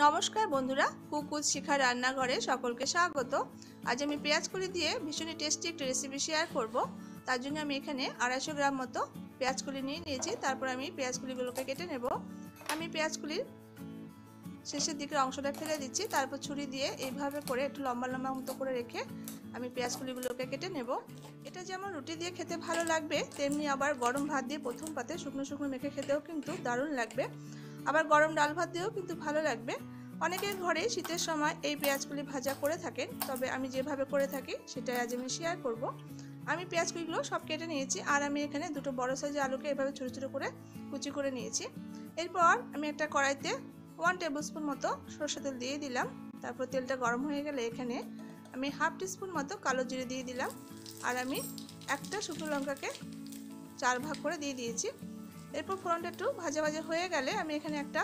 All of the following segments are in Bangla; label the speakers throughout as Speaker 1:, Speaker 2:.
Speaker 1: নমস্কার বন্ধুরা, কুকুজ শিখা রান্নাঘরে সকলকে স্বাগত। আজ আমি পেঁয়াজকলি দিয়ে ভীষণই টেস্টি একটি রেসিপি শেয়ার করব। তার জন্য আমি এখানে 250 গ্রাম মতো পেঁয়াজকলি নিয়ে নিয়েছি। তারপর আমি পেঁয়াজকলিগুলোকে কেটে নেব। আমি পেঁয়াজকলির শেষের দিকের অংশটা ফেলে দিচ্ছি। তারপর ছুরি দিয়ে এইভাবে করে একটু লম্বা লম্বা মতো করে রেখে আমি পেঁয়াজকলিগুলোকে কেটে নেব। এটা যেমন রুটি দিয়ে খেতে ভালো লাগবে, তেমনি আবার গরম ভাত দিয়ে প্রথম পাতে শুকনো শুকনো মেখে খেতেও কিন্তু দারুণ লাগবে। আবার গরম ডাল ভাত দিয়েও কিন্তু ভালো লাগবে। অনেকের ঘরে শীতের সময় এই পেঁয়াজকলি ভাজা করে থাকেন, তবে আমি যেভাবে করে থাকি সেটাই আজ আমি শেয়ার করব। আমি পেঁয়াজকলিগুলো সব কেটে নিয়েছি, আর আমি এখানে দুটো বড় সাইজের আলুকে এভাবে ছোটো ছোটো করে কুচি করে নিয়েছি। এরপর আমি একটা কড়াইতে 1 টেবিল স্পুন মতো সরষের তেল দিয়ে দিলাম। তারপর তেলটা গরম হয়ে গেলে এখানে আমি হাফ টিস্পুন মতো কালো জিরে দিয়ে দিলাম, আর আমি একটা শুকনো লঙ্কাকে 4 ভাগ করে দিয়ে দিয়েছি। এরপর ফোড়নটা একটু ভাজা ভাজা হয়ে গেলে আমি এখানে একটা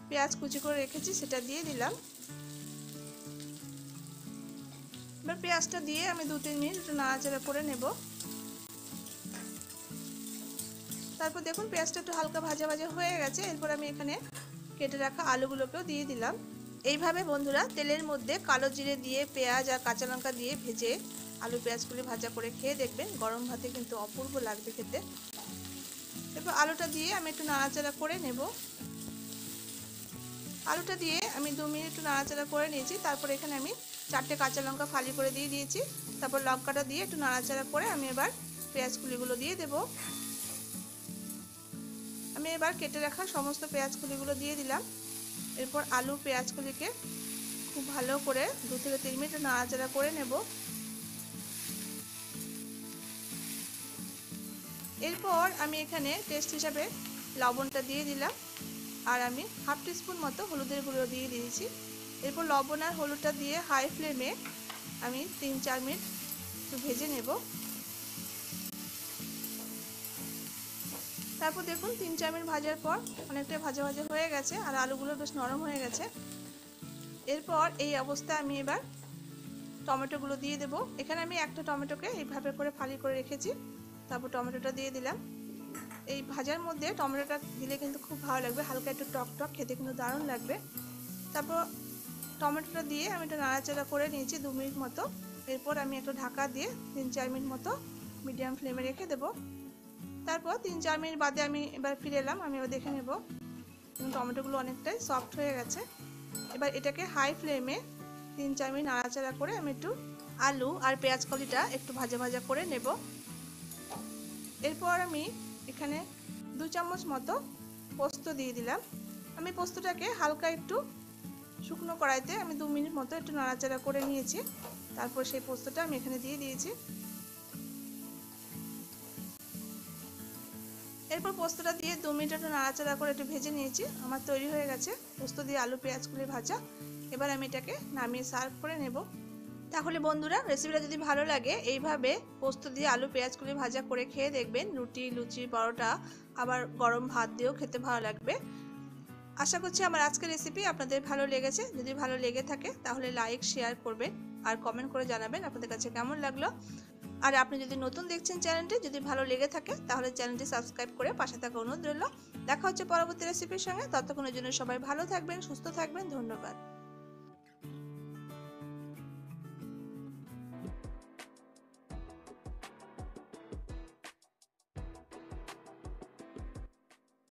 Speaker 1: পেঁয়াজ কুচি করে রেখেছি সেটা দিয়ে দিলাম। এবার পেঁয়াজটা দিয়ে আমি 2-3 মিনিট একটু নাড়াচাড়া করে নেব। তারপর দেখুন পেঁয়াজটা একটু হালকা ভাজা ভাজা হয়ে গেছে। এরপর আমি এখানে কেটে রাখা আলুগুলোকেও দিয়ে দিলাম। এইভাবে বন্ধুরা তেলের মধ্যে কালো জিরে দিয়ে পেঁয়াজ আর কাঁচা লঙ্কা দিয়ে ভেজে আলু পেঁয়াজগুলি ভাজা করে খেয়ে দেখবেন, গরম ভাতে কিন্তু অপূর্ব লাগবে খেতে। এরপর আলুটা দিয়ে আমি একটু নাড়াচাড়া করে নেব। আলুটা দিয়ে আমি 2 মিনিট একটু নাড়াচাড়া করে নিয়েছি। তারপর এখানে আমি 4টে কাঁচা লঙ্কা ফালি করে দিয়ে দিয়েছি। তারপর লঙ্কাটা দিয়ে একটু নাড়াচাড়া করে আমি এবার পেঁয়াজকুলিগুলো দিয়ে দেব। আমি এবার কেটে রাখা সমস্ত পেঁয়াজকুলিগুলো দিয়ে দিলাম। এরপর আলু পেঁয়াজকুলিকে খুব ভালো করে 2 থেকে 3 মিনিট নাড়াচাড়া করে নেব। এরপর আমি এখানে টেস্ট হিসাবে লবণটা দিয়ে দিলাম, আর আমি হাফ টিস্পুন মতো হলুদের গুঁড়ো দিয়ে দিয়েছি। এরপর লবণ আর হলুদটা দিয়ে হাই ফ্লেমে আমি 3-4 মিনিট একটু ভেজে নেব। তারপর দেখুন 3-4 মিনিট ভাজার পর অনেকটা ভাজা ভাজা হয়ে গেছে, আর আলুগুলো বেশ নরম হয়ে গেছে। এরপর এই অবস্থায় আমি এবার টমেটোগুলো দিয়ে দেব। এখানে আমি একটা টমেটোকে এইভাবে করে ফালি করে রেখেছি। তারপর টমেটোটা দিয়ে দিলাম। এই ভাজার মধ্যে টমেটোটা দিলে কিন্তু খুব ভালো লাগবে, হালকা একটু টক টক, খেতে কিন্তু দারুণ লাগবে। তারপর টমেটোটা দিয়ে আমি একটু নাড়াচাড়া করে নিয়েছি 2 মিনিট মতো। এরপর আমি একটু ঢাকা দিয়ে 3-4 মিনিট মতো মিডিয়াম ফ্লেমে রেখে দেব। তারপর 3-4 মিনিট বাদে আমি এবার ফিরে এলাম। আমি এবার দেখে নেব টমেটোগুলো অনেকটাই সফট হয়ে গেছে। এবার এটাকে হাই ফ্লেমে 3-4 মিনিট নাড়াচাড়া করে আমি একটু আলু আর পেঁয়াজকলিটা একটু ভাজা ভাজা করে নেব। এরপর আমি এখানে 2 চামচ মতো পোস্ত দিয়ে দিলাম। আমি পোস্তটাকে হালকা একটু শুকনো কড়াইতে আমি 2 মিনিট মতো একটু নাড়াচাড়া করে নিয়েছি। তারপর সেই পোস্তটা আমি এখানে দিয়ে দিয়েছি। এরপর পোস্তটা দিয়ে 2 মিনিট একটু নাড়াচাড়া করে একটু ভেজে নিয়েছি। আমার তৈরি হয়ে গেছে পোস্ত দিয়ে আলু পেঁয়াজগুলি ভাজা। এবার আমি এটাকে নামিয়ে সার্ভ করে নেব। তাহলে বন্ধুরা, রেসিপিটা যদি ভালো লাগে এইভাবে পোস্ত দিয়ে আলু পেঁয়াজগুলি ভাজা করে খেয়ে দেখবেন, রুটি, লুচি, পরোটা, আবার গরম ভাত দিয়েও খেতে ভালো লাগবে। আশা করছি আমার আজকের রেসিপি আপনাদের ভালো লেগেছে। যদি ভালো লেগে থাকে তাহলে লাইক, শেয়ার করবেন আর কমেন্ট করে জানাবেন আপনাদের কাছে কেমন লাগলো। আর আপনি যদি নতুন দেখছেন চ্যানেলটি, যদি ভালো লেগে থাকে তাহলে চ্যানেলটি সাবস্ক্রাইব করে পাশে থাকা অনুরোধ রইল। দেখা হচ্ছে পরবর্তী রেসিপির সঙ্গে। ততক্ষণের জন্য সবাই ভালো থাকবেন, সুস্থ থাকবেন। ধন্যবাদ।